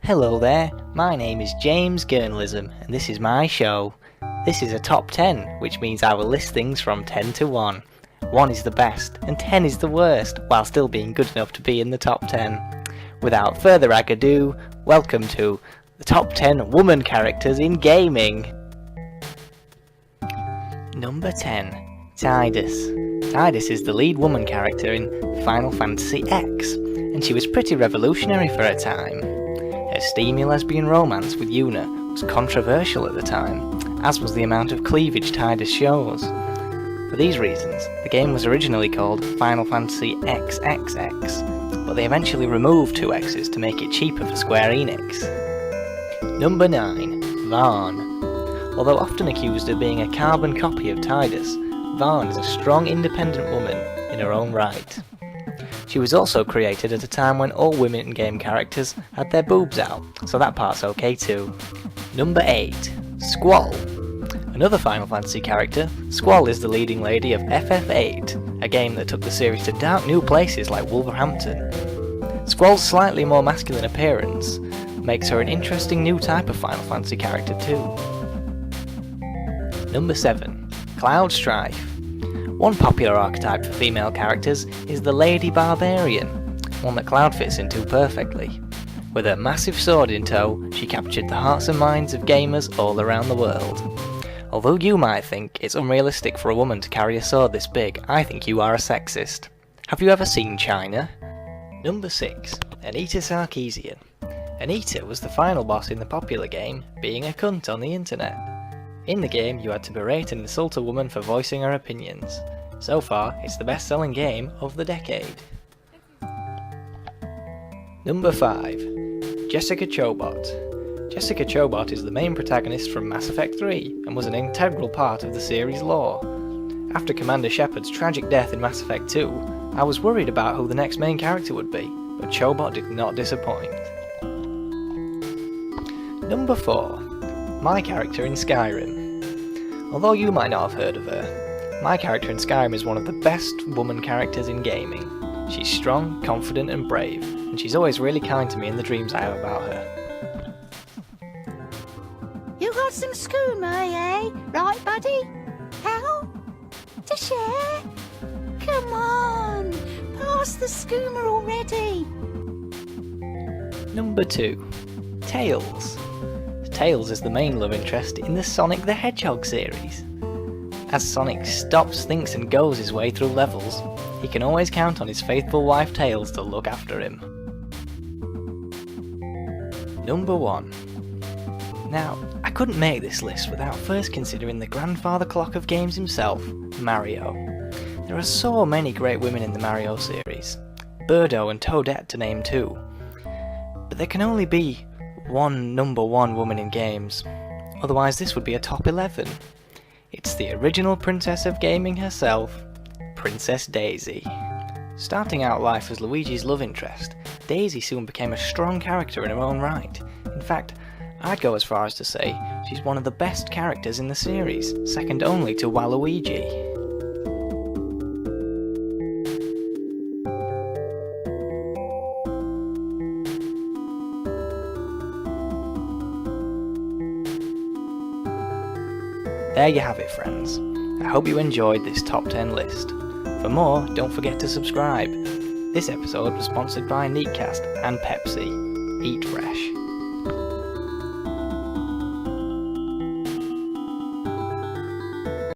Hello there, my name is James Gournalism and this is my show. This is a top 10, which means I will list things from 10 to 1. 1 is the best and 10 is the worst, while still being good enough to be in the top 10. Without further ado, welcome to the top 10 woman characters in gaming. Number 10. Tidus. Tidus is the lead woman character in Final Fantasy X, and she was pretty revolutionary for her time. Her steamy lesbian romance with Yuna was controversial at the time, as was the amount of cleavage Tidus shows. For these reasons, the game was originally called Final Fantasy XXX, but they eventually removed 2 X's to make it cheaper for Square Enix. Number 9. Varn. Although often accused of being a carbon copy of Tidus, Varn is a strong independent woman in her own right. She was also created at a time when all women in game characters had their boobs out, so that part's okay too. Number 8. Squall. Another Final Fantasy character, Squall is the leading lady of FF8, a game that took the series to dark new places like Wolverhampton. Squall's slightly more masculine appearance makes her an interesting new type of Final Fantasy character too. Number 7. Cloud Strife. One popular archetype for female characters is the Lady Barbarian, one that Cloud fits into perfectly. With her massive sword in tow, she captured the hearts and minds of gamers all around the world. Although you might think it's unrealistic for a woman to carry a sword this big, I think you are a sexist. Have you ever seen China? Number 6. Anita Sarkeesian. Anita was the final boss in the popular game, being a cunt on the internet. In the game, you had to berate and insult a woman for voicing her opinions. So far, it's the best-selling game of the decade. Number 5. Jessica Chobot. Jessica Chobot is the main protagonist from Mass Effect 3, and was an integral part of the series' lore. After Commander Shepard's tragic death in Mass Effect 2, I was worried about who the next main character would be, but Chobot did not disappoint. Number 4. My character in Skyrim. Although you might not have heard of her, my character in Skyrim is one of the best woman characters in gaming. She's strong, confident and brave, and she's always really kind to me in the dreams I have about her. You got some skooma, eh? Right, buddy? How? To share? Come on, pass the skooma already. Number 2. Tails. Tails is the main love interest in the Sonic the Hedgehog series. As Sonic stops, thinks and goes his way through levels, he can always count on his faithful wife Tails to look after him. Number 1. Now, I couldn't make this list without first considering the grandfather clock of games himself, Mario. There are so many great women in the Mario series, Birdo and Toadette to name 2, but there can only be one number 1 woman in games, otherwise this would be a top 11. It's the original princess of gaming herself, Princess Daisy. Starting out life as Luigi's love interest, Daisy soon became a strong character in her own right. In fact, I'd go as far as to say she's one of the best characters in the series, second only to Waluigi. There you have it, friends. I hope you enjoyed this top 10 list. For more, don't forget to subscribe. This episode was sponsored by Neatcast and Pepsi. Eat fresh.